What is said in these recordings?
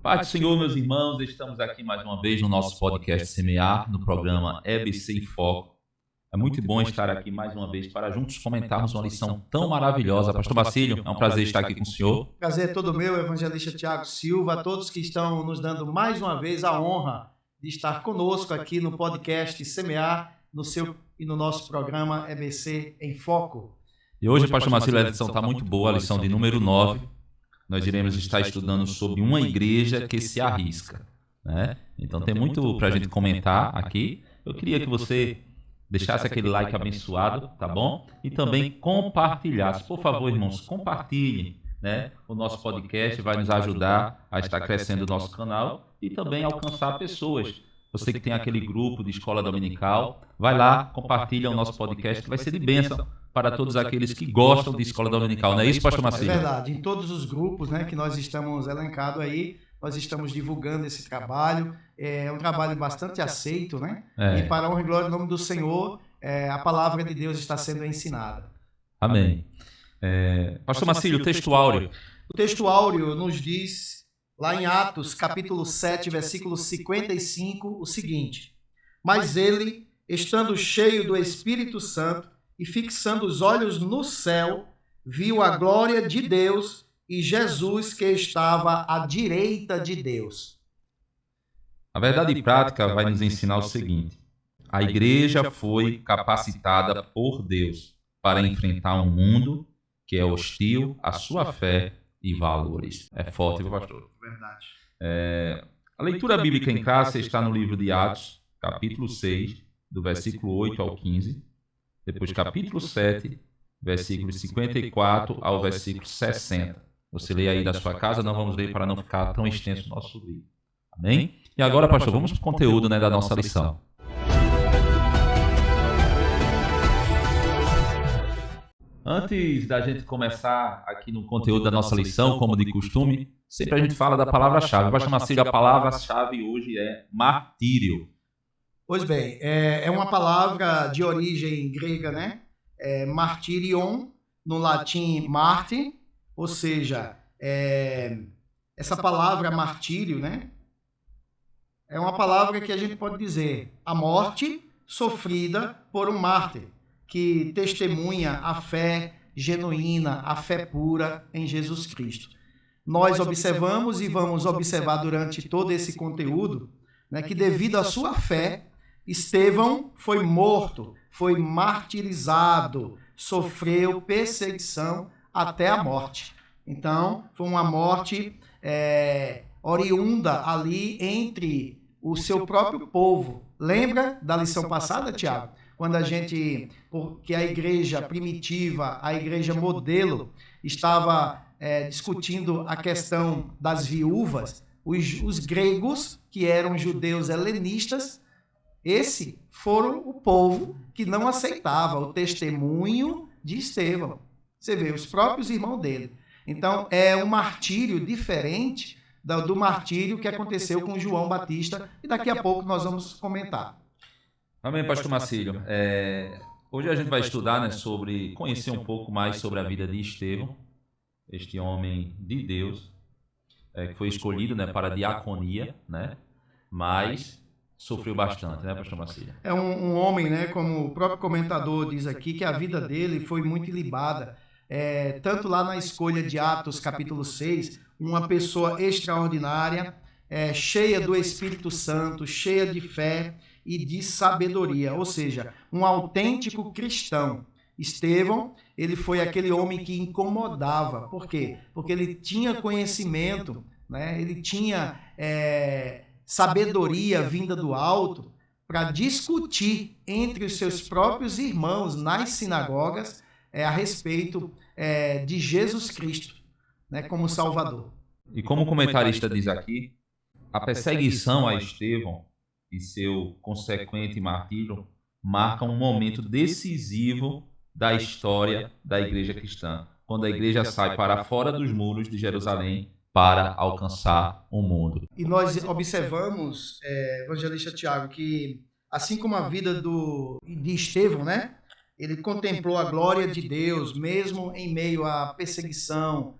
Paz do Senhor, meus irmãos, estamos aqui mais uma vez no nosso podcast Semear, no programa EBC em Foco. É muito bom estar aqui mais uma vez para juntos comentarmos uma lição tão maravilhosa. Pastor Bacílio, é um prazer estar aqui com o senhor. Prazer é todo meu, evangelista Tiago Silva, a todos que estão nos dando mais uma vez a honra de estar conosco aqui no podcast Semear, no seu e no nosso programa EBC em Foco. E hoje, Pastor Bacílio, a lição está muito boa, a lição de número 9. Nós iremos estar estudando sobre uma igreja que se arrisca, né? Então tem muito para a gente comentar aqui. Eu queria que você deixasse aquele like abençoado, tá bom? E também compartilhasse. Por favor, irmãos, compartilhem, né? O nosso podcast vai nos ajudar a estar crescendo o nosso canal e também alcançar pessoas. Você que tem aquele grupo de escola dominical, vai lá, compartilha o nosso podcast, que vai ser de bênção para todos aqueles que gostam de escola dominical. Não é isso, pastor Marcelo? É verdade. Em todos os grupos, né, que nós estamos elencados aí, nós estamos divulgando esse trabalho. É um trabalho bastante aceito, né? E para a honra e glória do nome do Senhor, a palavra de Deus está sendo ensinada. Amém. Pastor Marcelo, o texto áureo. O texto áureo nos diz, lá em Atos, capítulo 7, versículo 55, o seguinte: Mas ele, estando cheio do Espírito Santo e fixando os olhos no céu, viu a glória de Deus e Jesus que estava à direita de Deus. A verdade prática vai nos ensinar o seguinte: a igreja foi capacitada por Deus para enfrentar um mundo que é hostil à sua fé e valores. É forte, viu, pastor? Verdade. A leitura bíblica em classe está no livro de Atos, capítulo 6, do versículo 8 ao 15. Depois, capítulo 7, versículos 54 ao versículo 60. Você lê aí da sua casa, não vamos ler para não ficar tão extenso o nosso livro. Amém? E agora, pastor, vamos para o conteúdo, né, da nossa lição. Antes da gente começar aqui no conteúdo da nossa lição, como de costume, sempre a gente fala da palavra-chave. Pastor Marcelo, a palavra-chave hoje é martírio. Pois bem, é uma palavra de origem grega, né? Martyrion, no latim marte, ou seja, essa palavra martírio, né? É uma palavra que a gente pode dizer a morte sofrida por um mártir, que testemunha a fé genuína, a fé pura em Jesus Cristo. Nós observamos e vamos observar durante todo esse conteúdo, né, que devido à sua fé, Estevão foi morto, foi martirizado, sofreu perseguição até a morte. Então, foi uma morte oriunda ali entre o seu próprio povo. Lembra da lição passada, Tiago? Quando porque a igreja primitiva, a igreja modelo, estava discutindo a questão das viúvas, os gregos, que eram judeus helenistas, esse foram o povo que não aceitava o testemunho de Estevão. Você vê, os próprios irmãos dele. Então, é um martírio diferente do martírio que aconteceu com João Batista, e daqui a pouco nós vamos comentar. Amém, pastor Marcelo. Hoje a gente vai estudar, né, conhecer um pouco mais sobre a vida de Estevão, este homem de Deus, que foi escolhido, né, para a diaconia, né, mas sofreu bastante, né, pastor Marcelo? É um homem, né, como o próprio comentador diz aqui, que a vida dele foi muito ilibada. Tanto lá na escolha de Atos, capítulo 6, uma pessoa extraordinária, cheia do Espírito Santo, cheia de fé e de sabedoria, ou seja, um autêntico cristão. Estevão, ele foi aquele homem que incomodava. Por quê? Porque ele tinha conhecimento, né? Ele tinha sabedoria vinda do alto para discutir entre os seus próprios irmãos nas sinagogas a respeito de Jesus Cristo, né, como Salvador. E como o comentarista diz aqui, a perseguição a Estevão e seu consequente martírio marcam um momento decisivo da história da igreja cristã, quando a igreja sai para fora dos muros de Jerusalém para alcançar o mundo. E nós observamos, evangelista Tiago, que assim como a vida de Estevão, né, ele contemplou a glória de Deus, mesmo em meio à perseguição,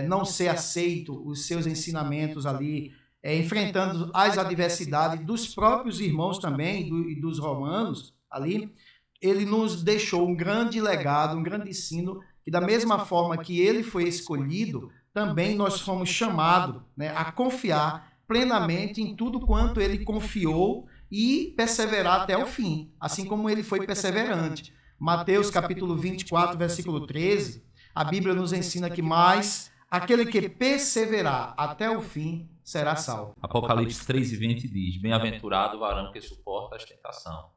não ser aceito, os seus ensinamentos ali, enfrentando as adversidades dos próprios irmãos também e dos romanos ali, ele nos deixou um grande legado, um grande ensino, que da mesma forma que ele foi escolhido, também nós fomos chamados, né, a confiar plenamente em tudo quanto ele confiou e perseverar até o fim, assim como ele foi perseverante. Mateus capítulo 24, versículo 13, a Bíblia nos ensina que mais aquele que perseverar até o fim será salvo. Apocalipse 3:20 diz: bem-aventurado o varão que suporta a tentação,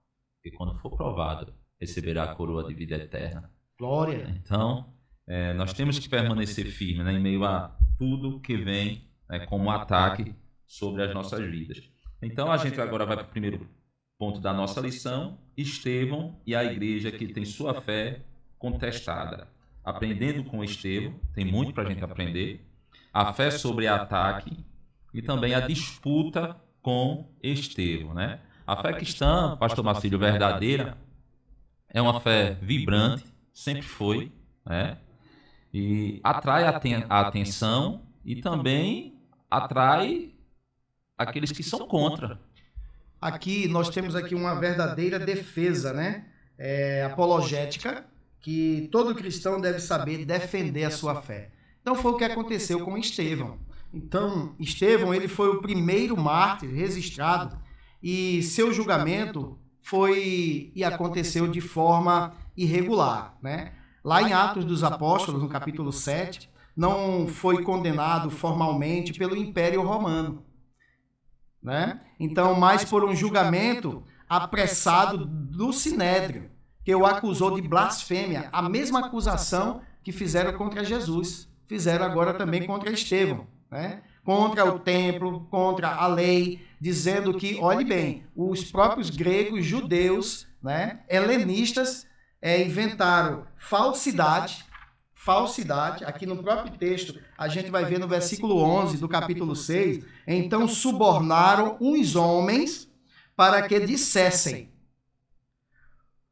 e quando for provado, receberá a coroa de vida eterna. Glória. Então, nós temos que permanecer firmes, né, em meio a tudo que vem, né, como ataque sobre as nossas vidas. Então, a gente agora vai para o primeiro ponto da nossa lição: Estevão e a igreja que tem sua fé contestada. Aprendendo com Estevão, tem muito para a gente aprender. A fé sobre ataque e também a disputa com Estevão, né? A fé cristã, pastor Marcílio, verdadeira, é uma fé vibrante, sempre foi, né? E atrai a atenção e também atrai aqueles que são contra. Aqui nós temos aqui uma verdadeira defesa, né? Apologética, que todo cristão deve saber defender a sua fé. Então foi o que aconteceu com Estevão. Então, Estevão, ele foi o primeiro mártir registrado e seu julgamento foi e aconteceu de forma irregular, né? Lá em Atos dos Apóstolos, no capítulo 7, não foi condenado formalmente pelo Império Romano, né? Então, mas por um julgamento apressado do Sinédrio, que o acusou de blasfêmia, a mesma acusação que fizeram contra Jesus, fizeram agora também contra Estevão, né? Contra o templo, contra a lei, dizendo que, olhe bem, os próprios gregos, judeus, né, helenistas, inventaram falsidade, aqui no próprio texto, a gente vai ver no versículo 11 do capítulo 6, então subornaram uns homens para que dissessem: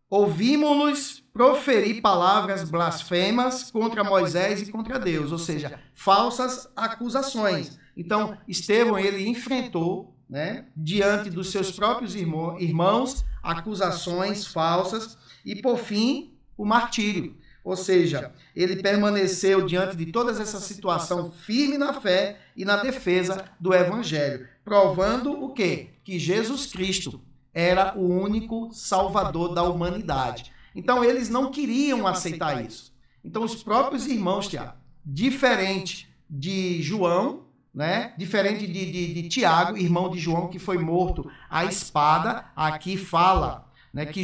ouvimos-los proferir palavras blasfemas contra Moisés e contra Deus, ou seja, falsas acusações. Então, Estevão, ele enfrentou, né, diante dos seus próprios irmãos, acusações falsas e, por fim, o martírio. Ou seja, ele permaneceu diante de toda essa situação firme na fé e na defesa do Evangelho, provando o quê? Que Jesus Cristo era o único Salvador da humanidade. Então, eles não queriam aceitar isso. Então, os próprios irmãos, Tiago, diferente de João, né? Diferente de Tiago, irmão de João, que foi morto à espada, aqui fala, né, que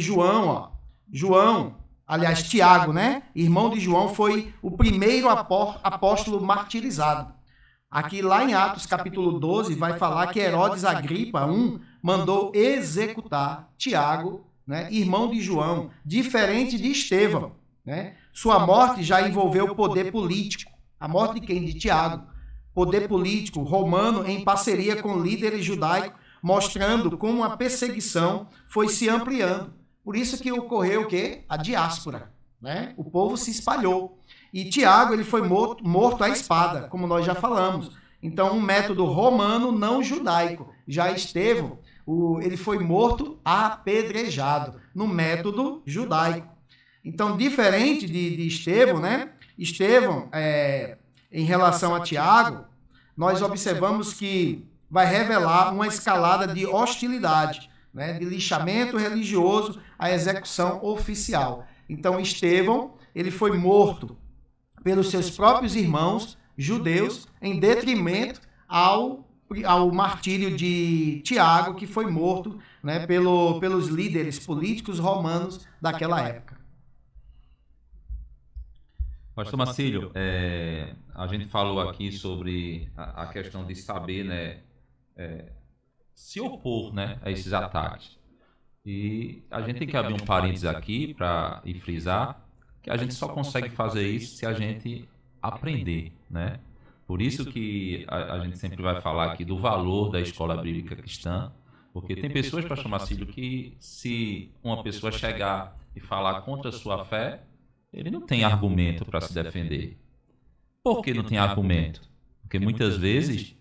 Tiago, né, irmão de João, foi o primeiro apóstolo martirizado. Aqui lá em Atos capítulo 12 vai falar que Herodes Agripa I mandou executar Tiago, né, irmão de João, diferente de Estevão, né? Sua morte já envolveu o poder político. A morte de quem? De Tiago. Poder político romano em parceria com líderes judaicos, mostrando como a perseguição foi se ampliando. Por isso que ocorreu o quê? A diáspora, né? O povo se espalhou. E Tiago, ele foi morto à espada, como nós já falamos. Então, um método romano não judaico. Já Estevão, ele foi morto apedrejado, no método judaico. Então, diferente de Estevão, né? Estevão, em relação a Tiago, nós observamos que vai revelar uma escalada de hostilidade, né? De lixamento religioso à execução oficial. Então, Estevão, ele foi morto pelos seus próprios irmãos judeus, em detrimento ao martírio de Tiago, que foi morto, né, pelos líderes políticos romanos daquela época. Pastor Marcílio, a gente falou aqui sobre a questão de saber, né, se opor, né, a esses ataques. E a gente tem que abrir um parênteses aqui para frisar que a gente só consegue fazer isso se a gente aprender, né? Por isso que a gente sempre vai falar aqui do valor da escola bíblica cristã, porque tem pessoas, pastor Marcílio, que se uma pessoa chegar e falar contra a sua fé, ele não tem argumento para se defender. Por que não tem argumento? Porque muitas vezes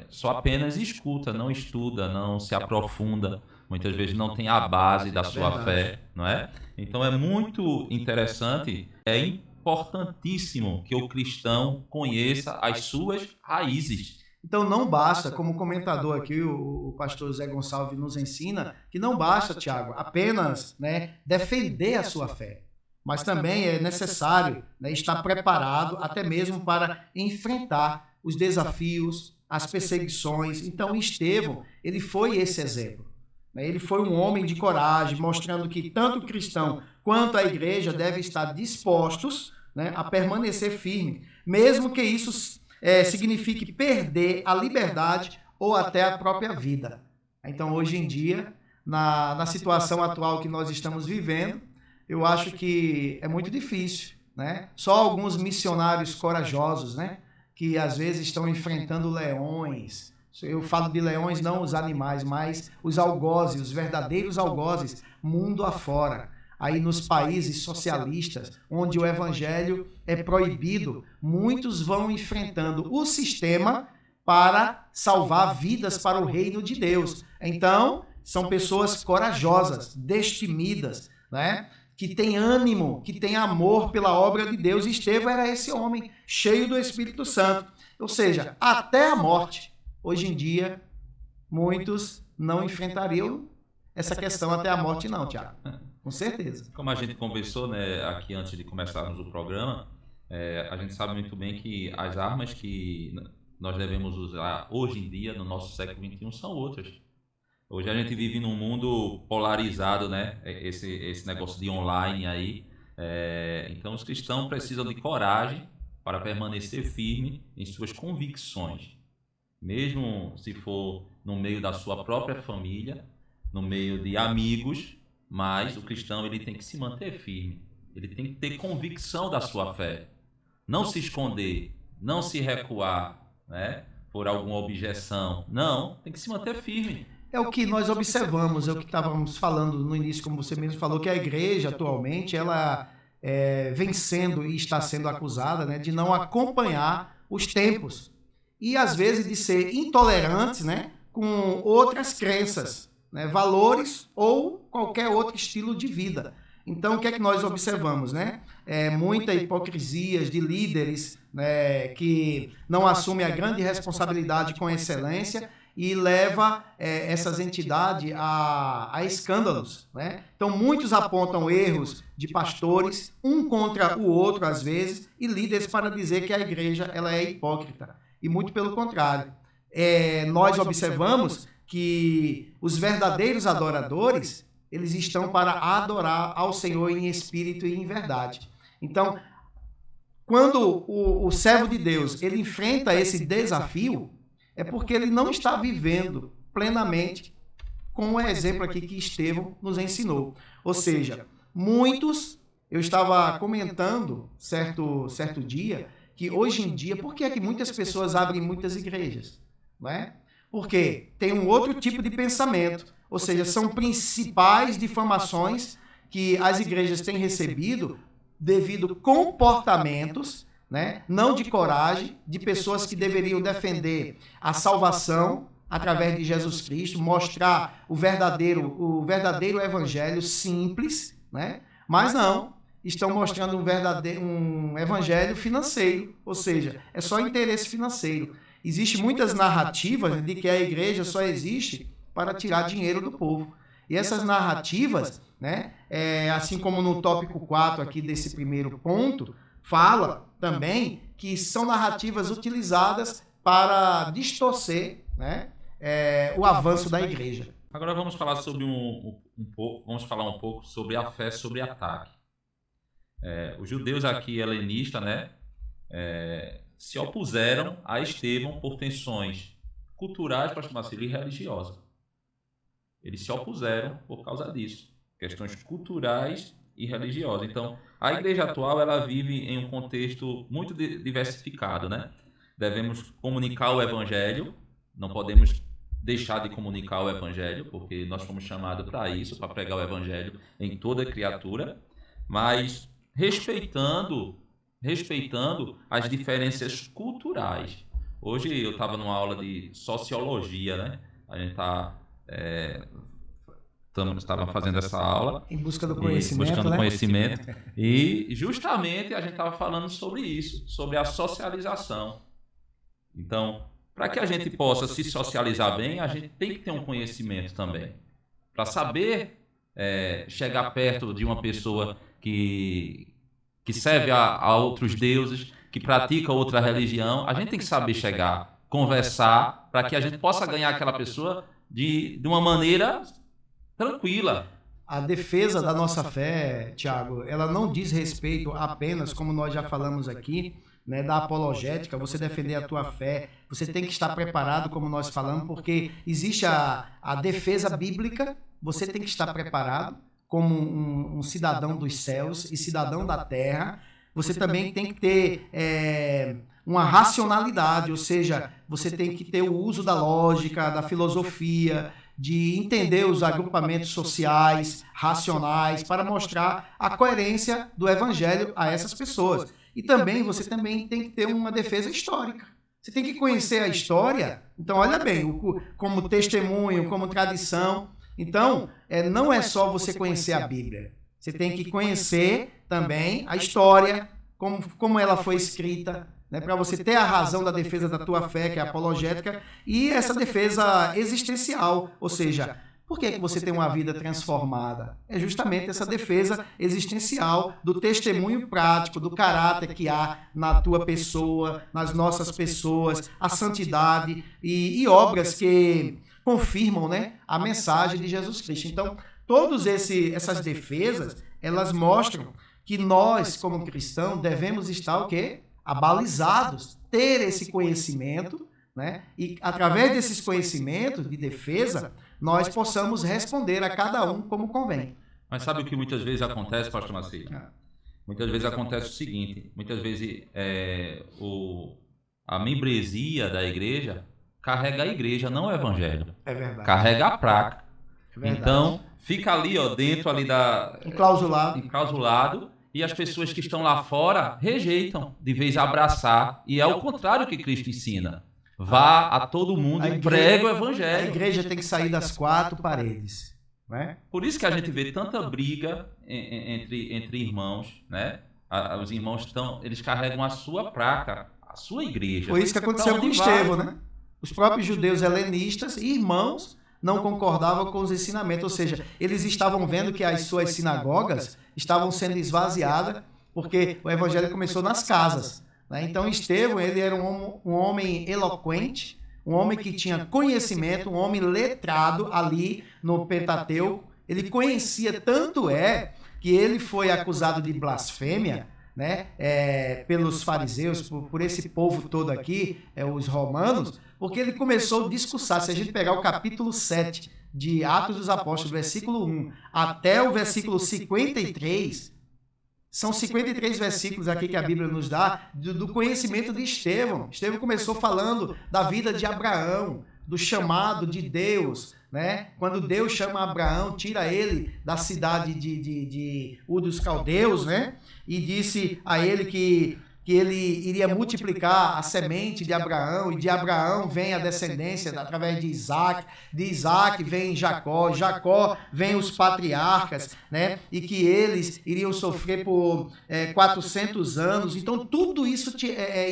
só apenas escuta, não estuda, não se aprofunda, muitas vezes não tem a base da sua fé, não é? Então é muito interessante, é importantíssimo que o cristão conheça as suas raízes. Então não basta, como o comentador aqui, o pastor Zé Gonçalves nos ensina, que não basta, Tiago, apenas, né, defender a sua fé. Mas também é necessário, né, estar preparado até mesmo para enfrentar os desafios, as perseguições. Então Estevão, ele foi esse exemplo. Né? Ele foi um homem de coragem, mostrando que tanto o cristão quanto a igreja devem estar dispostos, né, a permanecer firme, mesmo que isso signifique perder a liberdade ou até a própria vida. Então, hoje em dia, na situação atual que nós estamos vivendo, eu acho que é muito difícil, né? Só alguns missionários corajosos, né, que às vezes estão enfrentando leões. Eu falo de leões, não os animais, mas os algozes, os verdadeiros algozes, mundo afora. Aí nos países socialistas, onde o evangelho é proibido, muitos vão enfrentando o sistema para salvar vidas para o reino de Deus. Então, são pessoas corajosas, destemidas, né? Que têm ânimo, que têm amor pela obra de Deus. Estevão era esse homem, cheio do Espírito Santo. Ou seja, até a morte. Hoje em dia, muitos não enfrentariam essa questão até a morte não, Tiago. Com certeza. Como a gente conversou, né, aqui antes de começarmos o programa, a gente sabe muito bem que as armas que nós devemos usar hoje em dia, no nosso século XXI, são outras. Hoje a gente vive num mundo polarizado, né? Esse negócio de online aí. Então os cristãos precisam de coragem para permanecer firme em suas convicções. Mesmo se for no meio da sua própria família, no meio de amigos, mas o cristão ele tem que se manter firme. Ele tem que ter convicção da sua fé. Não se esconder, não se recuar, né, por alguma objeção. Não, tem que se manter firme. É o que nós observamos, é o que estávamos falando no início, como você mesmo falou, que a igreja atualmente, ela vem sendo e está sendo acusada, né, de não acompanhar os tempos. E às vezes de ser intolerantes, né, com outras crenças, né, valores ou qualquer outro estilo de vida. Então, o que é que nós observamos, né? Muita hipocrisia de líderes, né, que não assumem a grande responsabilidade com excelência e leva essas entidades a escândalos, né? Então, muitos apontam erros de pastores, um contra o outro, às vezes, e líderes para dizer que a igreja ela é hipócrita. E muito pelo contrário. Nós observamos que os verdadeiros adoradores, eles estão para adorar ao Senhor em espírito e em verdade. Então, quando o servo de Deus ele enfrenta esse desafio, é porque ele não está vivendo plenamente com o exemplo aqui que Estevão nos ensinou. Ou seja, muitos, eu estava comentando certo dia, que hoje em dia, por que é que muitas pessoas abrem muitas igrejas? Não é? Porque tem um outro tipo de pensamento, ou seja, são principais difamações que as igrejas têm recebido devido a comportamentos, né, não de coragem, de pessoas que deveriam defender a salvação através de Jesus Cristo, mostrar o verdadeiro evangelho simples, né, mas não, estão mostrando um evangelho financeiro, ou seja, é só interesse financeiro. Existem muitas narrativas de que a igreja só existe para tirar dinheiro do povo. E essas narrativas, né, assim como no tópico 4 aqui desse primeiro ponto, fala também que são narrativas utilizadas para distorcer, né, o avanço da igreja. Agora vamos falar sobre vamos falar um pouco sobre a fé sobre ataque. Os judeus aqui helenistas, né, se opuseram a Estevão por tensões culturais, para chamar assim, e religiosas. Eles se opuseram por causa disso, questões culturais e religiosas. Então, a igreja atual ela vive em um contexto muito diversificado, né? Devemos comunicar o evangelho, não podemos deixar de comunicar o evangelho, porque nós fomos chamados para isso, para pregar o evangelho em toda criatura, mas respeitando respeitando as diferenças culturais. Hoje eu estava numa aula de sociologia, né? A gente estava fazendo essa aula. Em busca do conhecimento, buscando né? conhecimento. E justamente a gente estava falando sobre isso, sobre a socialização. Então, para que a gente possa se socializar bem, a gente tem que ter um conhecimento também. Para saber chegar perto de uma pessoa que serve a outros deuses, que pratica outra religião, a gente tem que saber chegar, conversar, para que a gente possa ganhar aquela pessoa de uma maneira tranquila. A defesa da nossa fé, Tiago, ela não diz respeito apenas, como nós já falamos aqui, né, da apologética, você defender a tua fé, você tem que estar preparado, como nós falamos, porque existe a defesa bíblica, você tem que estar preparado como um cidadão dos céus e cidadão da terra. Você também tem que ter uma racionalidade, ou seja, você tem que ter o uso da lógica, da filosofia, de entender os agrupamentos sociais, racionais, para mostrar a coerência do evangelho a essas pessoas. E também você também tem que ter uma defesa histórica. Você tem que conhecer a história. Então, olha bem, como testemunho, como tradição. Então, não é só você conhecer a Bíblia. Você tem que conhecer também a história, como ela foi escrita, né, para você ter a razão da defesa da tua fé, que é a apologética, e essa defesa existencial, ou seja, por que você tem uma vida transformada? É justamente essa defesa existencial do testemunho prático, do caráter que há na tua pessoa, nas nossas pessoas, a santidade e obras que confirmam, né, a mensagem de Jesus Cristo. Então, todas essas defesas, elas mostram que nós, como cristãos, devemos estar o quê? Abalizados, ter esse conhecimento, né? E através desses conhecimentos de defesa, nós possamos responder a cada um como convém. Mas sabe o que muitas vezes acontece, pastor Marcelo? Muitas vezes acontece o seguinte, muitas vezes a membresia da igreja carrega a igreja, não o evangelho. É verdade. Carrega a placa. É verdade. Então, fica ali, dentro ali enclausulado, e as pessoas que estão lá fora rejeitam, de vez abraçar, e é o contrário que Cristo ensina. Vá a todo mundo e pregue o evangelho. A igreja tem que sair das quatro paredes, né? Por isso que a gente vê tanta briga entre irmãos, né? Os irmãos eles carregam a sua placa, a sua igreja. Foi isso que aconteceu com Estevão, né? Os próprios judeus helenistas e irmãos não concordavam com os ensinamentos, ou seja, eles estavam vendo que as suas sinagogas estavam sendo esvaziadas, porque o evangelho começou nas casas, né? Então Estevão, ele era um homem eloquente, um homem que tinha conhecimento, um homem letrado ali no Pentateuco. Ele conhecia, tanto que ele foi acusado de blasfêmia, né, pelos fariseus, por esse povo todo aqui, os romanos, porque ele começou a discursar. Se a gente pegar o capítulo 7 de Atos dos Apóstolos, versículo 1 até o versículo 53, são 53 versículos aqui que a Bíblia nos dá do conhecimento de Estevão. Estevão começou falando da vida de Abraão, do chamado de Deus, né? Quando Deus chama Abraão, tira ele da cidade de Ur dos Caldeus, né? E disse a ele que ele iria multiplicar a semente de Abraão, e de Abraão vem a descendência através de Isaac vem Jacó, Jacó vem os patriarcas, né? E que eles iriam sofrer por 400 anos. Então, tudo isso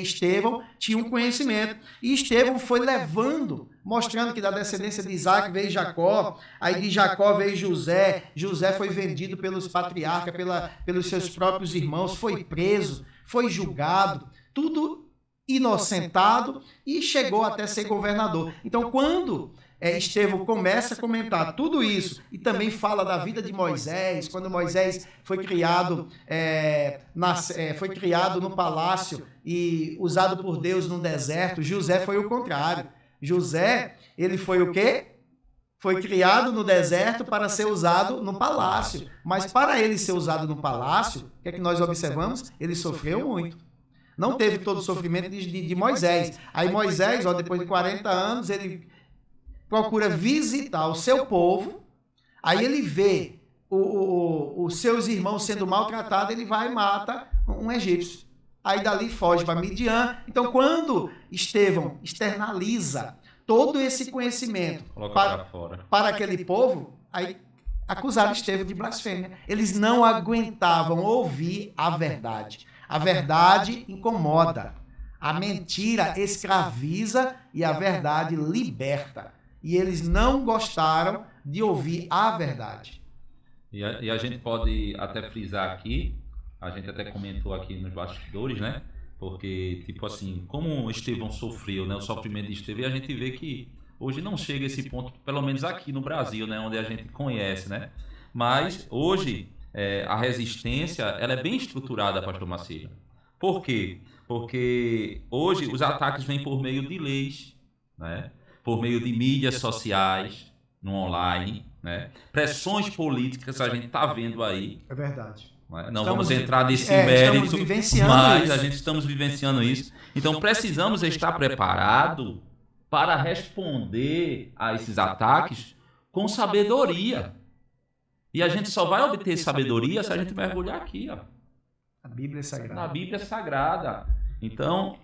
Estevão tinha um conhecimento. E Estevão foi levando, mostrando que da descendência de Isaac veio Jacó, aí de Jacó veio José, José foi vendido pelos patriarcas, pelos seus próprios irmãos, foi preso, foi julgado, tudo inocentado, e chegou até ser governador. Então, quando Estevão começa a comentar tudo isso, e também fala da vida de Moisés, quando Moisés foi criado, foi criado no palácio e usado por Deus no deserto, José foi o contrário. José, ele foi o quê? Foi criado no deserto para ser usado no palácio. Mas para ele ser usado no palácio, o que é que nós observamos? Ele sofreu muito. Não teve todo o sofrimento de Moisés. Aí Moisés, depois de 40 anos, ele procura visitar o seu povo. Aí ele vê os seus irmãos sendo maltratados, ele vai e mata um egípcio. aí dali foge para Midian. Então, quando Estevão externaliza todo esse conhecimento para aquele povo, aí acusaram Estevão de blasfêmia. Eles não aguentavam ouvir a verdade. A verdade incomoda. A mentira escraviza e a verdade liberta. E eles não gostaram de ouvir a verdade. E a gente pode até frisar aqui, a gente até comentou aqui nos bastidores, né? Porque, tipo assim, como Estevão sofreu, né? O sofrimento de Estevão, e a gente vê que hoje não chega a esse ponto, pelo menos aqui no Brasil, né? Onde a gente conhece, né? Mas hoje a resistência, ela é bem estruturada, pastor Marcílio. Por quê? Porque hoje os ataques vêm por meio de leis, né? Por meio de mídias sociais, no online, né? Pressões políticas a gente está vendo aí. É verdade. Não vamos entrar nesse mérito, mas isso. A gente estamos vivenciando isso. Então precisamos estar preparados para responder a esses ataques com sabedoria. E a gente só vai obter sabedoria se a gente mergulhar aqui, ó. A Bíblia é sagrada. Na Bíblia Sagrada. Então,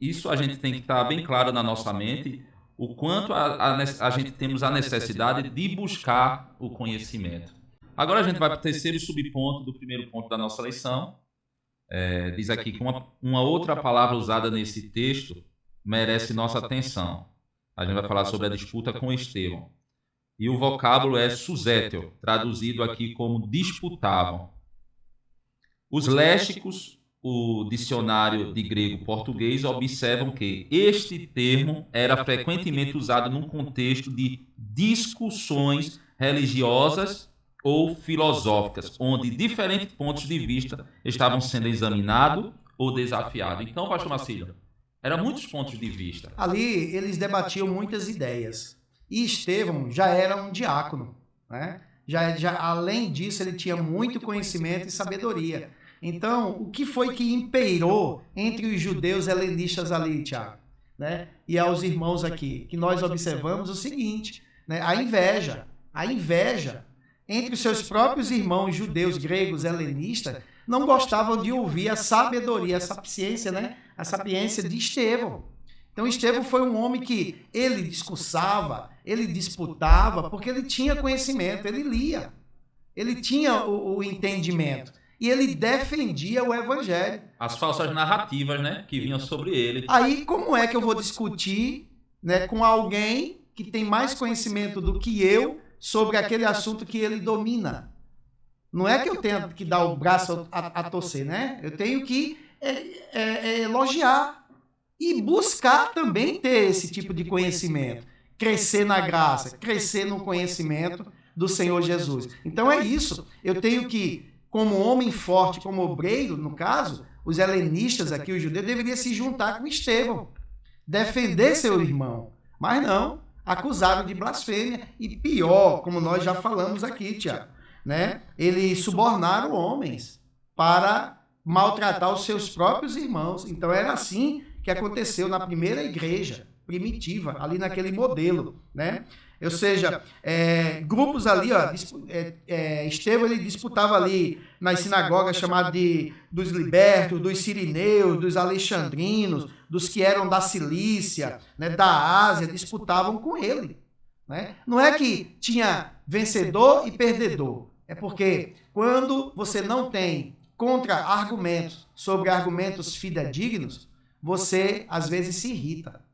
isso a gente tem que estar bem claro na nossa mente, o quanto a gente temos a necessidade de buscar o conhecimento. Agora a gente vai para o terceiro subponto do primeiro ponto da nossa lição. Diz aqui que uma outra palavra usada nesse texto merece nossa atenção. A gente vai falar sobre a disputa com Estevão. E o vocábulo é susétel, traduzido aqui como disputavam. Os léxicos, o dicionário de grego-português, observam que este termo era frequentemente usado num contexto de discussões religiosas ou filosóficas, onde diferentes pontos de vista estavam sendo examinados ou desafiados. Então, pastor Marcílio, eram muitos pontos de vista. Ali eles debatiam muitas ideias. E Estevão já era um diácono, né? Além disso, ele tinha muito conhecimento e sabedoria. Então, o que foi que imperou entre os judeus helenistas ali, Tiago, né? E aos irmãos aqui, que nós observamos o seguinte, né? A inveja entre os seus próprios irmãos judeus, gregos, helenistas, não gostavam de ouvir a sabedoria, a sapiência, né? A sapiência de Estevão. Então, Estevão foi um homem que ele discursava, ele disputava, porque ele tinha conhecimento, ele lia, ele tinha o entendimento. E ele defendia o evangelho. As falsas narrativas, né, que vinham sobre ele. Aí, como é que eu vou discutir, né, com alguém que tem mais conhecimento do que eu sobre aquele assunto que ele domina? Não é que eu tenha que dar o braço a torcer, né? Eu tenho que elogiar e buscar também ter esse tipo de conhecimento. Crescer na graça, crescer no conhecimento do Senhor Jesus. Então é isso. Eu tenho que, como homem forte, como obreiro, no caso, os helenistas aqui, os judeus, deveriam se juntar com Estevão, defender seu irmão. Mas não, acusaram de blasfêmia. E pior, como nós já falamos aqui, Tiago, né? Eles subornaram homens para maltratar os seus próprios irmãos. Então era assim que aconteceu na primeira igreja primitiva, ali naquele modelo, né? Ou seja, grupos ali, ó, Estevão ele disputava ali nas sinagogas chamadas dos libertos, dos sirineus, dos alexandrinos, dos que eram da Cilícia, né, da Ásia, disputavam com ele, né? Não é que tinha vencedor e perdedor, é porque quando você não tem contra-argumentos sobre argumentos fidedignos, você às vezes se irrita.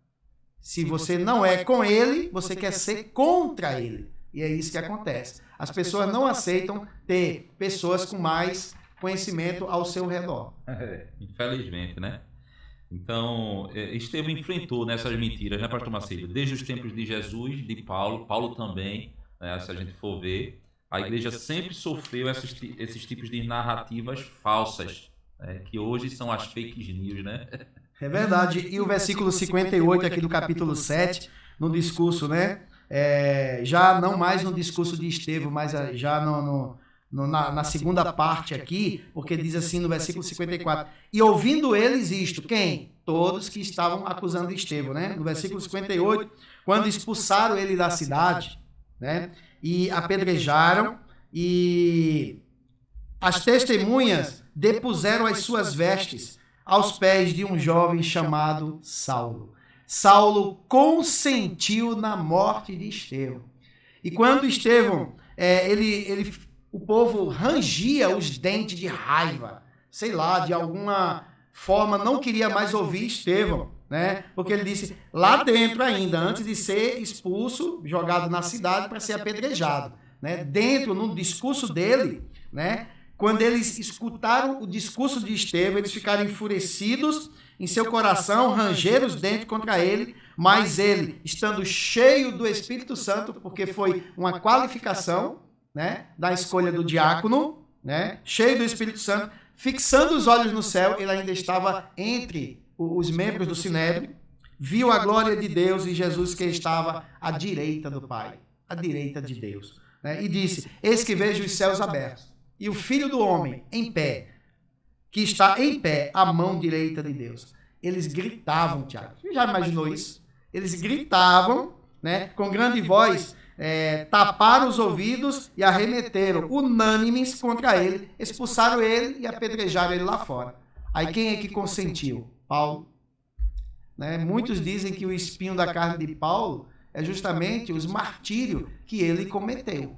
Se você não é com ele, você quer ser contra ele. E é isso que acontece. As pessoas não aceitam ter pessoas com mais conhecimento ao seu redor. Infelizmente, né? Então, Estevão enfrentou nessas mentiras, né, pastor Marcílio? Desde os tempos de Jesus, de Paulo também, né, se a gente for ver, a igreja sempre sofreu esses tipos de narrativas falsas, né, que hoje são as fake news, né? É verdade. E o versículo 58 aqui do capítulo 7, no discurso, né? Já não mais no discurso de Estevão, mas já na segunda parte aqui, porque diz assim no versículo 54, e ouvindo eles isto, quem? Todos que estavam acusando Estevão, né? No versículo 58, quando expulsaram ele da cidade, né? E apedrejaram e as testemunhas depuseram as suas vestes aos pés de um jovem chamado Saulo. Saulo consentiu na morte de Estevão. E quando Estevão, o povo rangia os dentes de raiva, sei lá, de alguma forma não queria mais ouvir Estevão, né? Porque ele disse, lá dentro ainda, antes de ser expulso, jogado na cidade para ser apedrejado, né? Dentro, no discurso dele, né? Quando eles escutaram o discurso de Estevão, eles ficaram enfurecidos em seu coração, rangeram os dentes contra ele, mas ele, estando cheio do Espírito Santo, porque foi uma qualificação, né, da escolha do diácono, né, cheio do Espírito Santo, fixando os olhos no céu, ele ainda estava entre os membros do Sinédrio, viu a glória de Deus e Jesus que estava à direita do Pai, à direita de Deus, né, e disse, eis que vejo os céus abertos, e o Filho do Homem em pé, que está em pé à mão direita de Deus. Eles gritavam, Tiago. Você já imaginou isso? Eles gritavam, né, com grande voz, taparam os ouvidos e arremeteram, unânimes contra ele, expulsaram ele e apedrejaram ele lá fora. Aí quem é que consentiu? Paulo. Né? Muitos dizem que o espinho da carne de Paulo é justamente os martírios que ele cometeu.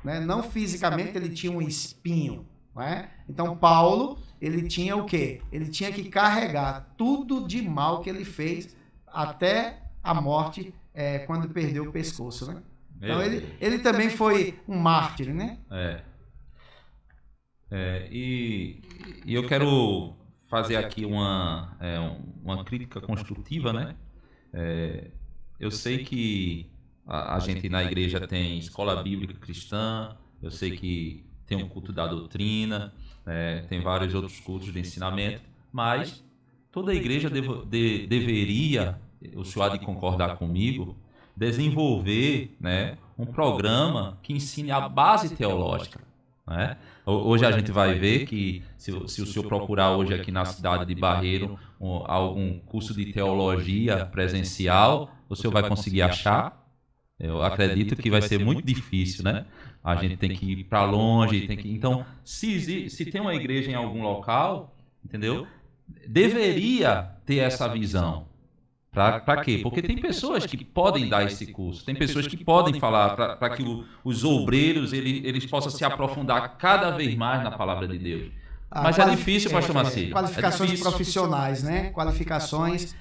Né? Não fisicamente ele tinha um espinho. Né? Então Paulo, ele tinha o quê? Ele tinha que carregar tudo de mal que ele fez até a morte, quando perdeu o pescoço. Né? Então ele também foi um mártir, né? E eu quero fazer aqui uma crítica construtiva, né? Eu sei que a gente na igreja tem escola bíblica cristã, eu sei que tem um culto da doutrina, tem vários outros cultos de ensinamento, mas toda a igreja deveria, o senhor há de concordar comigo, desenvolver, né, um programa que ensine a base teológica. Né? Hoje a gente vai ver que, se o senhor procurar hoje aqui na cidade de Barreiro algum curso de teologia presencial, o senhor vai conseguir achar? Eu acredito que vai ser muito difícil, né? A gente tem que ir para longe, então, se tem uma igreja em algum local, entendeu? Deveria ter essa visão. Para quê? Porque tem pessoas que podem dar esse curso, tem pessoas que podem falar para que os obreiros eles possam se aprofundar cada vez mais na palavra de Deus. Mas é difícil, pastor Maci. Qualificações profissionais, né? Qualificações.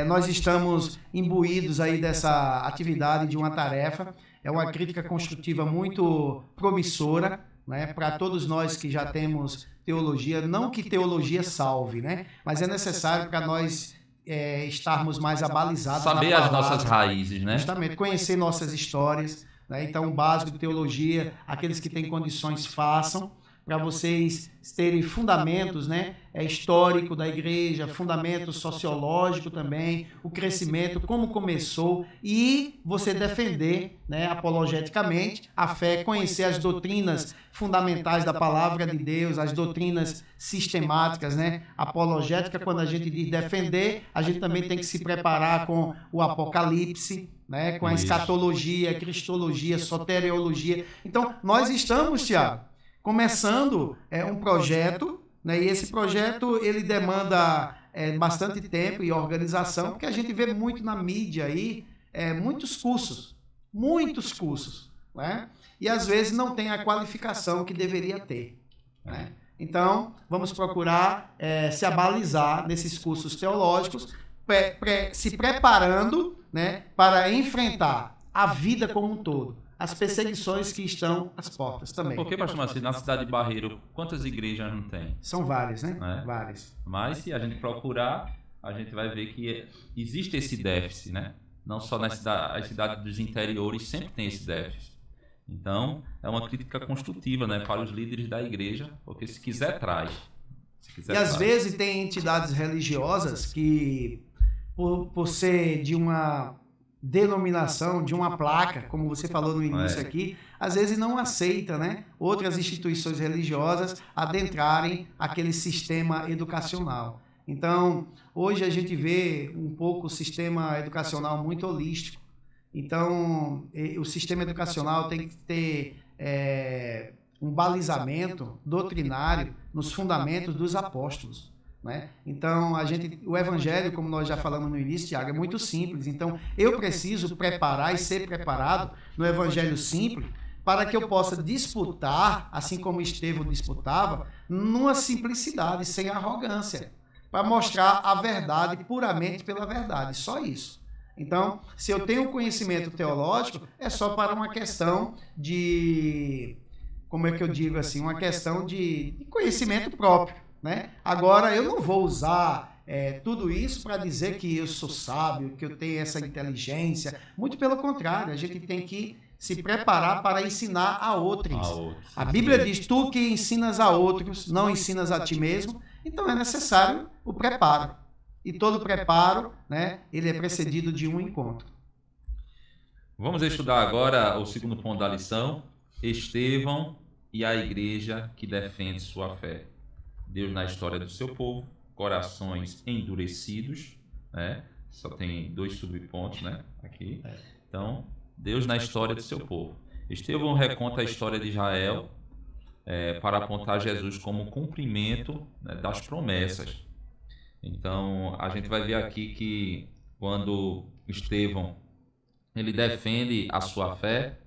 Nós estamos imbuídos aí dessa atividade de uma tarefa. É uma crítica construtiva muito promissora, né? Para todos nós que já temos teologia. Não que teologia salve, né? Mas é necessário para nós estarmos mais abalizados. Saber as nossas raízes, né? Justamente, conhecer nossas histórias. Né? Então, o básico de teologia, aqueles que têm condições façam, para vocês terem fundamentos, né, histórico da igreja, fundamento sociológico também, o crescimento, como começou, e você defender, né, apologeticamente a fé, conhecer as doutrinas fundamentais da palavra de Deus, as doutrinas sistemáticas, né, apologética. Quando a gente diz defender, a gente também tem que se preparar com o Apocalipse, né, com a escatologia, cristologia, soteriologia. Então, nós estamos, Tiago, começando um projeto, né, e esse projeto ele demanda bastante tempo e organização, porque a gente vê muito na mídia aí, muitos cursos, né, e às vezes não tem a qualificação que deveria ter. Né? Então, vamos procurar se abalizar nesses cursos teológicos, se preparando, né, para enfrentar a vida como um todo. As perseguições que estão às portas também. Porque, pastor Maci, na cidade de Barreiro, quantas igrejas não tem? São várias, né? Várias. Mas se a gente procurar, a gente vai ver que existe esse déficit, né? Não só nas cidades dos interiores sempre tem esse déficit. Então, é uma crítica construtiva, né, para os líderes da igreja, porque se quiser, traz. Às vezes tem entidades religiosas que, por ser de uma denominação, de uma placa, como você falou no início aqui, às vezes não aceita, né, outras instituições religiosas adentrarem aquele sistema educacional. Então, hoje a gente vê um pouco o sistema educacional muito holístico. Então, o sistema educacional tem que ter um balizamento doutrinário nos fundamentos dos apóstolos, né? Então, o evangelho, como nós já falamos no início, Tiago, é muito simples. Então, eu preciso preparar e ser preparado no evangelho simples para que eu possa disputar, assim como Estevão disputava, numa simplicidade, sem arrogância, para mostrar a verdade puramente pela verdade, só isso. Então, se eu tenho conhecimento teológico, é só para uma questão de, como é que eu digo assim, uma questão de conhecimento próprio, né? Agora, eu não vou usar tudo isso para dizer que eu sou sábio, que eu tenho essa inteligência. Muito pelo contrário, a gente tem que se preparar para ensinar a outros. A Bíblia diz, tu que ensinas a outros, não ensinas a ti mesmo. Então é necessário o preparo. E todo preparo, né, ele é precedido de um encontro. Vamos estudar agora o segundo ponto da lição, Estevão e a igreja que defende sua fé. Deus na história do seu povo, corações endurecidos, né? Só tem 2 subpontos, né, aqui. Então, Deus na história do seu povo. Estevão reconta a história de Israel para apontar Jesus como cumprimento, né, das promessas. Então, a gente vai ver aqui que quando Estevão ele defende a sua fé,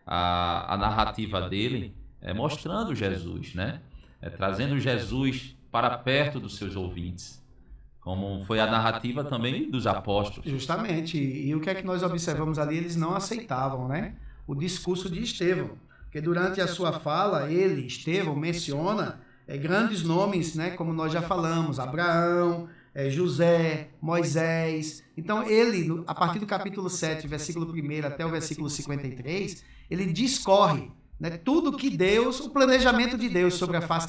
a narrativa dele é mostrando Jesus, né? Trazendo Jesus para perto dos seus ouvintes, como foi a narrativa também dos apóstolos. Justamente, e o que é que nós observamos ali? Eles não aceitavam, né, o discurso de Estevão, porque durante a sua fala, Estevão, menciona grandes nomes, né, como nós já falamos, Abraão, José, Moisés. Então ele, a partir do capítulo 7, versículo 1 até o versículo 53, ele discorre, né, tudo que Deus, o planejamento de Deus sobre a face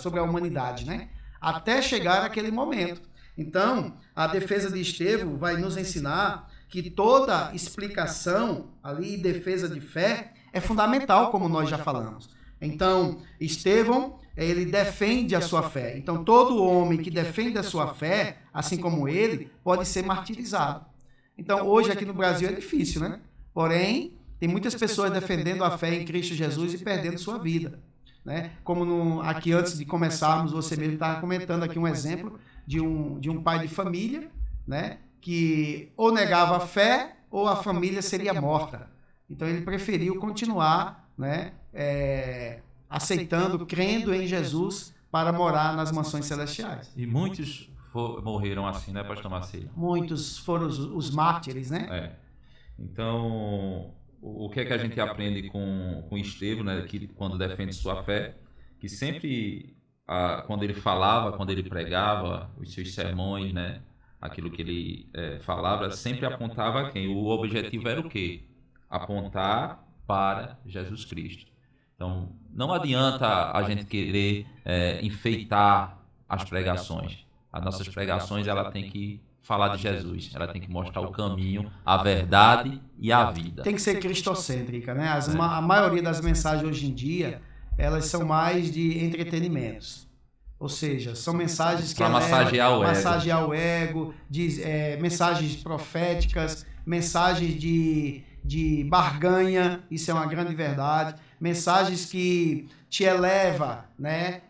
sobre a humanidade, né, até chegar naquele momento. Então, a defesa de Estevão vai nos ensinar que toda explicação ali, defesa de fé, é fundamental, como nós já falamos. Então, Estevão, ele defende a sua fé. Então, todo homem que defende a sua fé, assim como ele, pode ser martirizado. Então, hoje aqui no Brasil é difícil, né? Porém, tem muitas pessoas defendendo a fé em Cristo Jesus e perdendo sua vida, né? Como aqui antes de começarmos, você mesmo estava comentando aqui um exemplo de um pai de família, né, que ou negava a fé ou a família seria morta. Então ele preferiu continuar, né, aceitando, crendo em Jesus para morar nas mansões celestiais. E muitos morreram assim, né, pastor Marcelo? Muitos foram os mártires, né? Então, o que é que a gente aprende com Estevão, né, que quando defende sua fé, que sempre quando ele falava, quando ele pregava os seus sermões, né, aquilo que ele falava, sempre apontava a quem? O objetivo era o quê? Apontar para Jesus Cristo. Então, não adianta a gente querer enfeitar as pregações. As nossas pregações, ela tem que falar de Jesus, ela tem que mostrar o caminho, a verdade e a vida. Tem que ser cristocêntrica, né? A maioria das mensagens hoje em dia, elas são mais de entretenimentos. Ou seja, são mensagens que para massagear o ego, mensagens proféticas, mensagens de barganha, isso é uma grande verdade, mensagens que te eleva, né,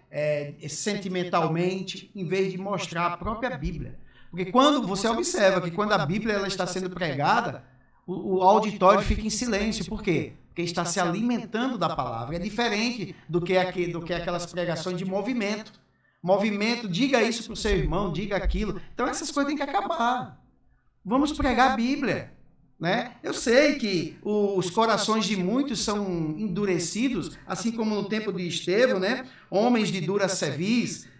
sentimentalmente, em vez de mostrar a própria Bíblia. Porque quando você observa que quando a Bíblia ela está sendo pregada, o auditório fica em silêncio. Por quê? Porque está se alimentando da palavra. É diferente do que aquelas pregações de movimento. Movimento, diga isso para o seu irmão, diga aquilo. Então essas coisas têm que acabar. Vamos pregar a Bíblia, né? Eu sei que os corações de muitos são endurecidos, assim como no tempo de Estevão, né? Homens de dura cerviz,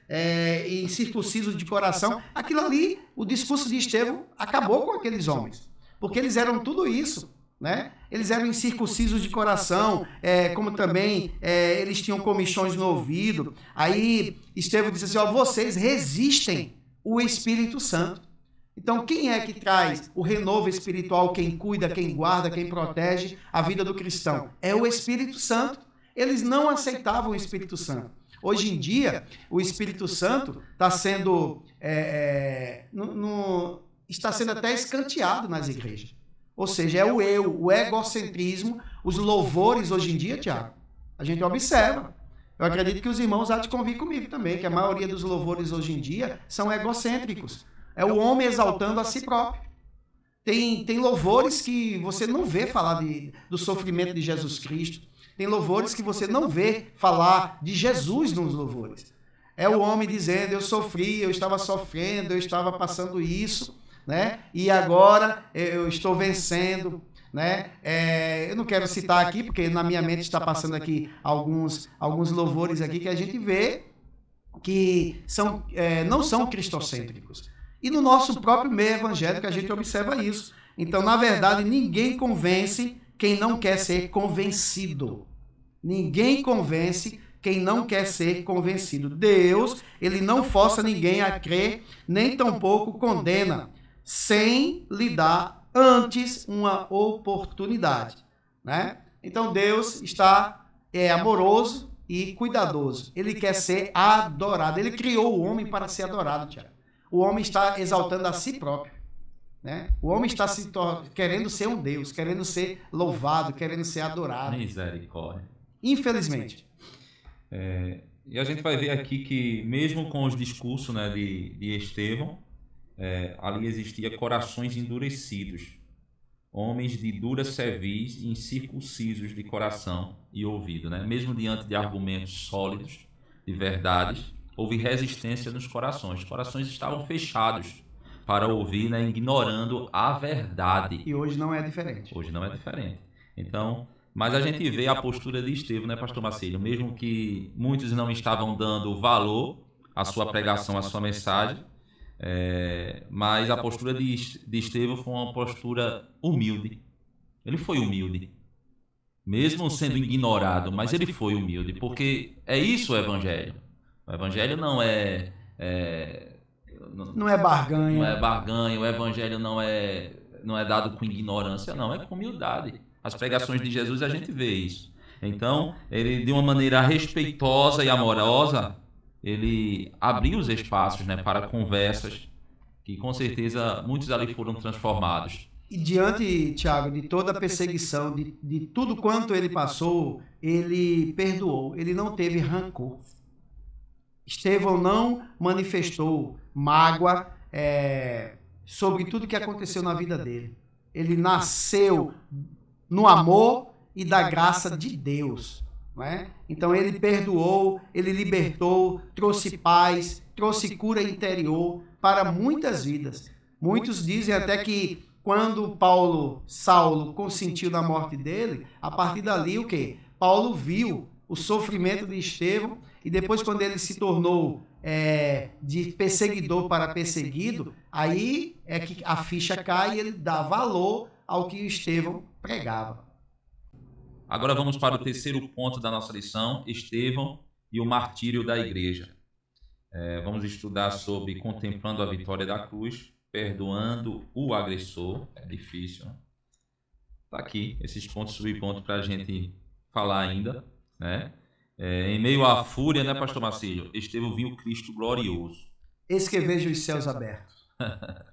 e incircuncisos de coração. Aquilo ali, o discurso de Estevão acabou com aqueles homens, porque eles eram tudo isso, né? Eles eram incircuncisos de coração, como também eles tinham comichões no ouvido. Aí Estevão disse assim, vocês resistem o Espírito Santo. Então quem é que traz o renovo espiritual, quem cuida, quem guarda, quem protege a vida do cristão? É o Espírito Santo. Eles não aceitavam o Espírito Santo. Hoje em dia, o Espírito Santo está sendo, está sendo até escanteado nas igrejas. Ou seja, é o eu, o egocentrismo, os louvores hoje em dia, Tiago. A gente observa. Eu acredito que os irmãos há de convir comigo também, que a maioria dos louvores hoje em dia são egocêntricos. É o homem exaltando a si próprio. Tem louvores que você não vê falar do sofrimento de Jesus Cristo. Tem louvores que você não vê falar de Jesus nos louvores. É o homem dizendo, eu sofri, eu estava sofrendo, eu estava passando isso, né? E agora eu estou vencendo, né? Eu não quero citar aqui, porque na minha mente está passando aqui alguns louvores aqui que a gente vê que não são cristocêntricos. E no nosso próprio meio evangélico a gente observa isso. Então, na verdade, ninguém convence quem não quer ser convencido. Ninguém convence quem não quer ser convencido. Deus, ele não força ninguém a crer, nem tampouco condena, sem lhe dar antes uma oportunidade, né? Então, Deus é amoroso e cuidadoso. Ele quer ser adorado. Ele criou o homem para ser adorado, Tiago. O homem está exaltando a si próprio, né? O homem está querendo ser um Deus, querendo ser louvado, querendo ser adorado. Misericórdia. Infelizmente. E a gente vai ver aqui que, mesmo com os discursos, né, de Estevão, ali existia corações endurecidos, homens de dura cerviz e incircuncisos de coração e ouvido, né? Mesmo diante de argumentos sólidos, de verdades, houve resistência nos corações. Os corações estavam fechados para ouvir, né, ignorando a verdade. E hoje não é diferente. Hoje não é diferente. Então, mas a gente vê a postura de Estevão, né, pastor Marcílio? Mesmo que muitos não estavam dando valor à sua pregação, à sua mensagem, mas a postura de Estevão foi uma postura humilde. Ele foi humilde. Mesmo sendo ignorado, mas ele foi humilde, porque é isso o evangelho. O evangelho não é barganha. Não é barganha, o evangelho não é dado com ignorância, não, é com humildade. As pregações de Jesus a gente vê isso. Então, ele de uma maneira respeitosa e amorosa, ele abriu os espaços, né, para conversas que com certeza muitos ali foram transformados. E diante, Tiago, de toda a perseguição, de tudo quanto ele passou, ele perdoou, ele não teve rancor. Estevão não manifestou mágoa sobre tudo que aconteceu na vida dele. Ele nasceu no amor e da graça de Deus, não é? Então ele perdoou, ele libertou, trouxe paz, trouxe cura interior para muitas vidas. Muitos dizem até que quando Saulo consentiu na morte dele, a partir dali o quê? Paulo viu o sofrimento de Estevão e depois quando ele se tornou de perseguidor para perseguido, aí é que a ficha cai e ele dá valor ao que Estevão pregava. Agora vamos para o terceiro ponto da nossa lição, Estevão e o martírio da igreja. Vamos estudar sobre contemplando a vitória da cruz, perdoando o agressor. É difícil, né? Está aqui, esses pontos, subpontos para a gente falar ainda, né? Em meio à fúria, né, pastor Marcílio? Estevão viu Cristo glorioso. Eis que vejo os céus abertos.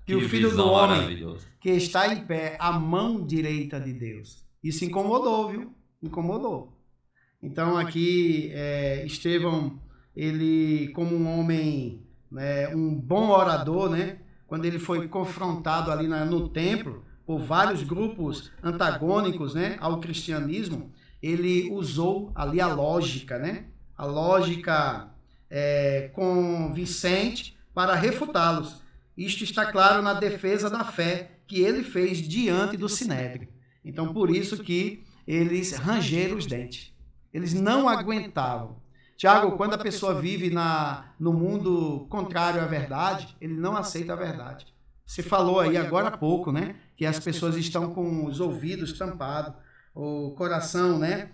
E o Filho do Homem que está em pé à mão direita de Deus. Isso incomodou, viu? Incomodou. Então aqui Estevão, ele como um homem, né, um bom orador, né? Quando ele foi confrontado ali no templo por vários grupos antagônicos, né, ao cristianismo, ele usou ali a lógica, né? A lógica convincente para refutá-los. Isto está claro na defesa da fé que ele fez diante do Sinédrio. Então, por isso que eles rangeram os dentes. Eles não aguentavam. Tiago, quando a pessoa vive no mundo contrário à verdade, ele não aceita a verdade. Você falou aí agora há pouco, né? Que as pessoas estão com os ouvidos tampados, o coração, né,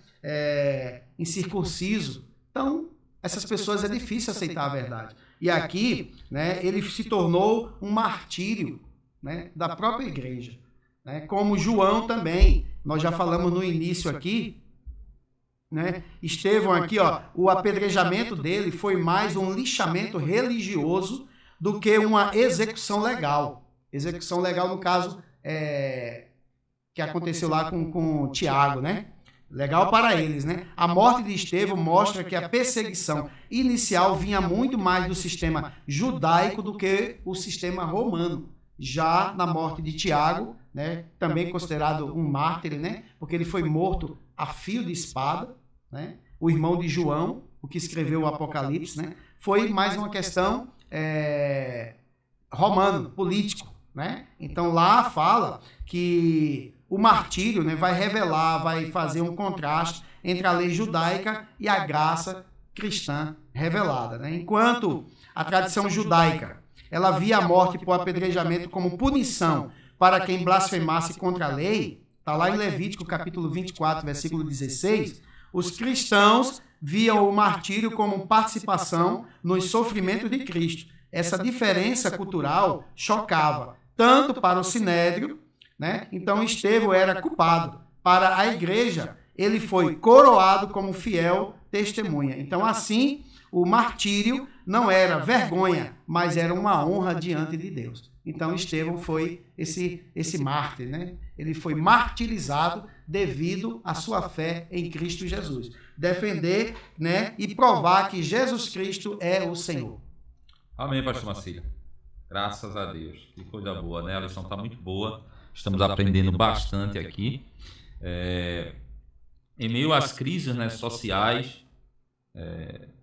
incircunciso. Então, essas pessoas é difícil aceitar a verdade. E aqui, né, ele se tornou um martírio, né, da própria igreja. Né, como João também, nós já falamos no início aqui, né, Estevão aqui, ó, o apedrejamento dele foi mais um lixamento religioso do que uma execução legal. Execução legal, no caso, que aconteceu lá com Tiago, né? Legal para eles, né? A morte de Estevão mostra que a perseguição inicial vinha muito mais do sistema judaico do que o sistema romano. Já na morte de Tiago, né, também considerado um mártir, né, porque ele foi morto a fio de espada, né, o irmão de João, o que escreveu o Apocalipse, né, foi mais uma questão romano, político, né? Então lá fala que o martírio, né, vai revelar, vai fazer um contraste entre a lei judaica e a graça cristã revelada, né? Enquanto a tradição judaica ela via a morte por apedrejamento como punição para quem blasfemasse contra a lei, está lá em Levítico capítulo 24, versículo 16, os cristãos viam o martírio como participação nos sofrimentos de Cristo. Essa diferença cultural chocava, tanto para o Sinédrio, né? Então Estevão era culpado. Para a igreja, ele foi coroado como fiel testemunha. Então, assim, o martírio não era vergonha, mas era uma honra diante de Deus. Então, Estevão foi esse mártir, né? Ele foi martirizado devido à sua fé em Cristo Jesus. Defender, né, e provar que Jesus Cristo é o Senhor. Amém, pastor Marcílio. Graças a Deus. Que coisa boa, né? A lição está muito boa. Estamos aprendendo bastante aqui. Em meio às crises, né, sociais,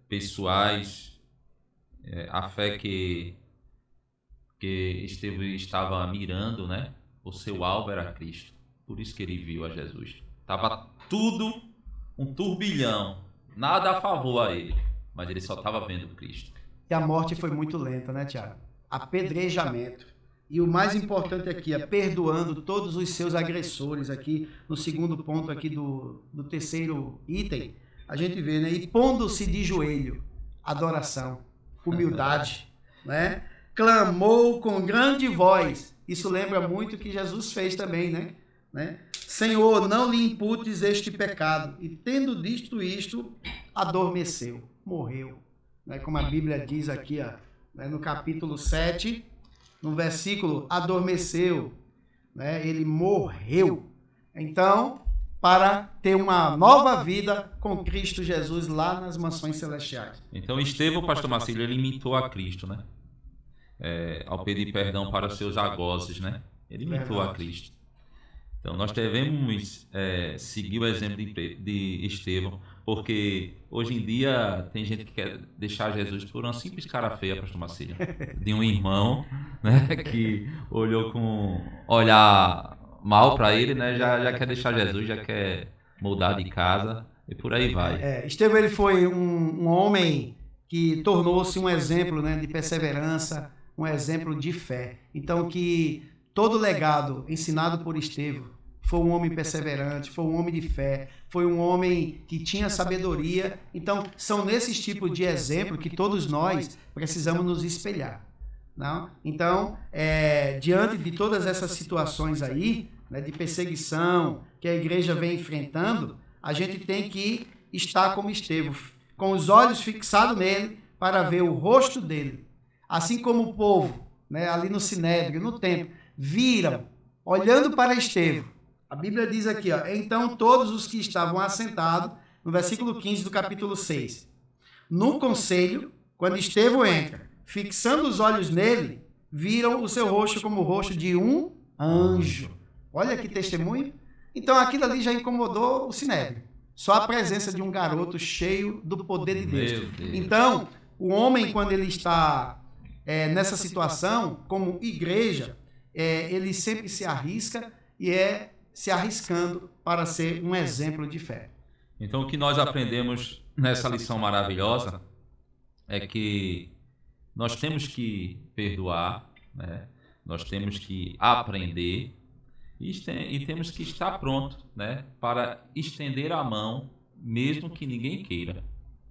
pessoais, a fé que Estevão estava mirando, né? O seu alvo era Cristo. Por isso que ele viu a Jesus. Estava tudo um turbilhão. Nada a favor a ele. Mas ele só estava vendo Cristo. E a morte foi muito lenta, né, Tiago? Apedrejamento. E o mais importante aqui é perdoando todos os seus agressores aqui, no segundo ponto aqui do terceiro item, a gente vê, né? E pondo-se de joelho, adoração, humildade, né? Clamou com grande voz. Isso lembra muito o que Jesus fez também, né? Senhor, não lhe imputes este pecado. E tendo dito isto, adormeceu, morreu. Né? Como a Bíblia diz aqui, ó, né? No capítulo 7, no versículo, adormeceu, né? Ele morreu. Então, para ter uma nova vida com Cristo Jesus lá nas mansões celestiais. Então, Estevão, pastor Marcílio, ele imitou a Cristo, né? Ao pedir perdão para os seus algozes, né? Ele imitou a Cristo. Então, nós devemos seguir o exemplo de Estevão, porque hoje em dia tem gente que quer deixar Jesus por uma simples cara feia, pastor Marcílio, de um irmão, né, que olhou com olhar mal para ele, né, já quer deixar Jesus, já quer mudar de casa e por aí vai. Estevão, ele foi um homem que tornou-se um exemplo, né, de perseverança, um exemplo de fé. Então, que todo legado ensinado por Estevão foi um homem perseverante, foi um homem de fé, foi um homem que tinha sabedoria. Então, são nesses tipos de exemplo que todos nós precisamos nos espelhar. Não? Então, diante de todas essas situações aí, né, de perseguição que a igreja vem enfrentando, a gente tem que estar como Estevão, com os olhos fixados nele para ver o rosto dele. Assim como o povo, né, ali no Sinédrio, no templo, viram, olhando para Estevão. A Bíblia diz aqui, ó, então todos os que estavam assentados, no versículo 15 do capítulo 6, no conselho, quando Estevão entra, fixando os olhos nele, viram o seu rosto como o rosto de um anjo. Olha que testemunho. Então aquilo ali já incomodou o Sinédrio. Só a presença de um garoto cheio do poder de Deus. Então, o homem, quando ele está nessa situação, como igreja, ele sempre se arrisca e se arriscando para ser um exemplo de fé. Então, o que nós aprendemos nessa lição maravilhosa é que nós temos que perdoar, né? Nós temos que aprender e temos que estar pronto, né, para estender a mão, mesmo que ninguém queira.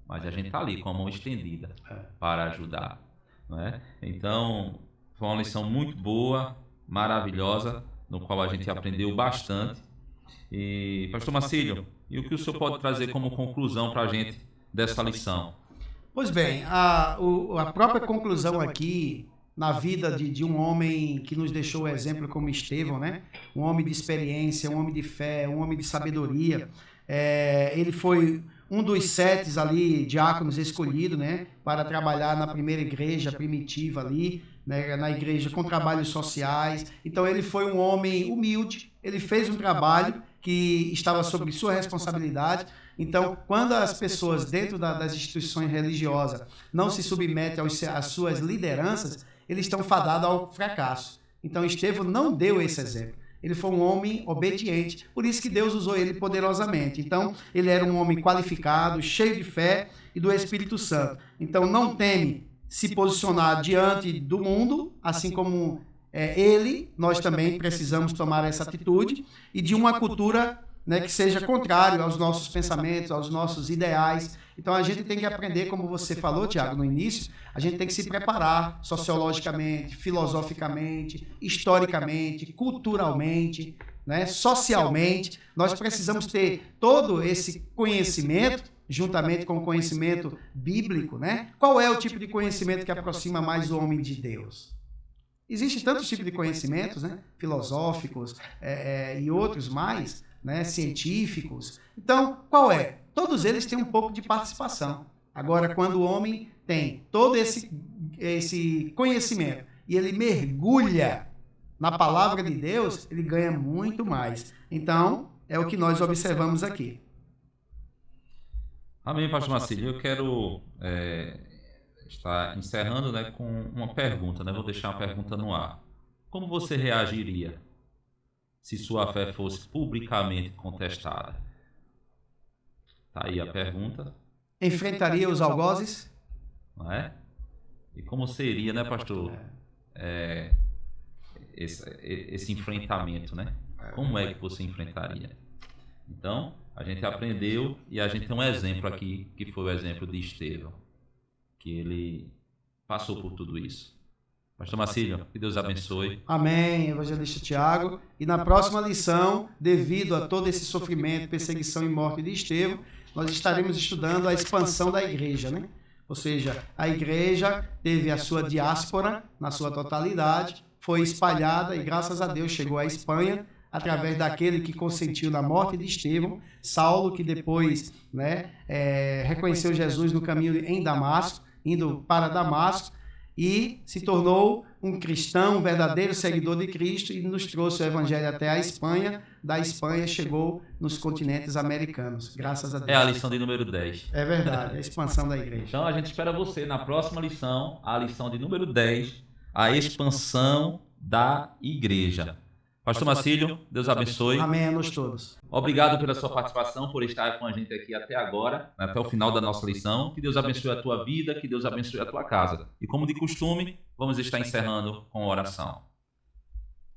Mas a gente está ali com a mão estendida para ajudar. Né? Então, foi uma lição muito boa, maravilhosa, no qual a gente aprendeu bastante. E, pastor Marcílio, e o que o senhor pode trazer como conclusão para a gente dessa lição? Pois bem, a própria conclusão aqui, na vida de um homem que nos deixou o exemplo como Estevão, né? Um homem de experiência, um homem de fé, um homem de sabedoria. Ele foi um dos 7 ali diáconos escolhidos, né, para trabalhar na primeira igreja primitiva ali, né, na igreja com trabalhos sociais. Então ele foi um homem humilde, ele fez um trabalho que estava sob sua responsabilidade. Então, quando as pessoas dentro das instituições religiosas não se submetem às suas lideranças, eles estão fadados ao fracasso. Então, Estevão não deu esse exemplo. Ele foi um homem obediente, por isso que Deus usou ele poderosamente. Então, ele era um homem qualificado, cheio de fé e do Espírito Santo. Então, não teme se posicionar diante do mundo, assim como nós também precisamos tomar essa atitude, e de uma cultura, né, que seja contrário aos nossos pensamentos, aos nossos ideais. Então a gente tem que aprender, como você falou, Tiago, no início, a gente tem que se preparar sociologicamente, filosoficamente, historicamente, culturalmente, né, socialmente. Nós precisamos ter todo esse conhecimento, juntamente com o conhecimento bíblico, né? Qual é o tipo de conhecimento que aproxima mais o homem de Deus? Existem tantos tipos de conhecimentos, né, filosóficos e outros mais, né, científicos. Então, qual é? Todos eles têm um pouco de participação. Agora, quando o homem tem todo esse conhecimento e ele mergulha na palavra de Deus, ele ganha muito mais. Então, é o que nós observamos aqui. Amém, pastor Marcílio. Eu quero estar encerrando, né, com uma pergunta, né? Vou deixar uma pergunta no ar. Como você reagiria se sua fé fosse publicamente contestada? Tá aí a pergunta. Enfrentaria os algozes? Não é? E como seria, né, pastor, esse enfrentamento, né? Como é que você enfrentaria? Então, a gente aprendeu e a gente tem um exemplo aqui, que foi o exemplo de Estevão, que ele passou por tudo isso. Pastor Marcílio, que Deus abençoe. Amém, evangelista Tiago. E na próxima lição, devido a todo esse sofrimento, perseguição e morte de Estevão, nós estaremos estudando a expansão da igreja, né? Ou seja, a igreja teve a sua diáspora na sua totalidade, foi espalhada e graças a Deus chegou à Espanha, através daquele que consentiu na morte de Estevão, Saulo, que depois, né, reconheceu Jesus no caminho em Damasco, indo para Damasco, e se tornou um cristão, um verdadeiro seguidor de Cristo, e nos trouxe o evangelho até a Espanha. Da Espanha chegou nos continentes americanos, graças a Deus. É a lição de número 10. É verdade, a expansão da igreja. Então a gente espera você na próxima lição, a lição de número 10, a expansão da igreja. Pastor Marcílio, Deus abençoe. Amém a nós todos. Obrigado pela sua participação, por estar com a gente aqui até agora, até o final da nossa lição. Que Deus abençoe a tua vida, que Deus abençoe a tua casa. E como de costume, vamos estar encerrando com oração.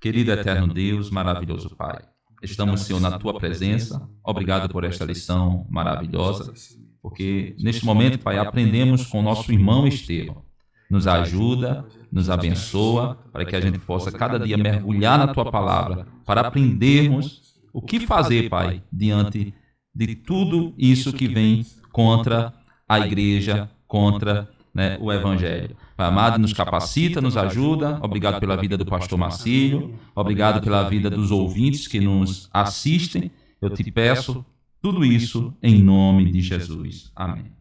Querido eterno Deus, maravilhoso Pai, estamos, Senhor, na tua presença. Obrigado por esta lição maravilhosa, porque neste momento, Pai, aprendemos com o nosso irmão Estevão. Nos ajuda, nos abençoa, para que a gente possa cada dia mergulhar na Tua Palavra, para aprendermos o que fazer, Pai, diante de tudo isso que vem contra a igreja, contra, né, o Evangelho. Pai amado, nos capacita, nos ajuda. Obrigado pela vida do pastor Marcílio, obrigado pela vida dos ouvintes que nos assistem. Eu te peço tudo isso em nome de Jesus. Amém.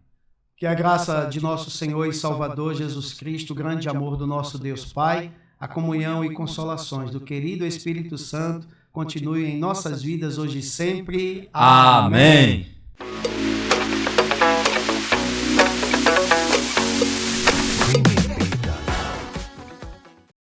Que a graça de nosso Senhor e Salvador Jesus Cristo, o grande amor do nosso Deus Pai, a comunhão e consolações do querido Espírito Santo continue em nossas vidas hoje e sempre. Amém.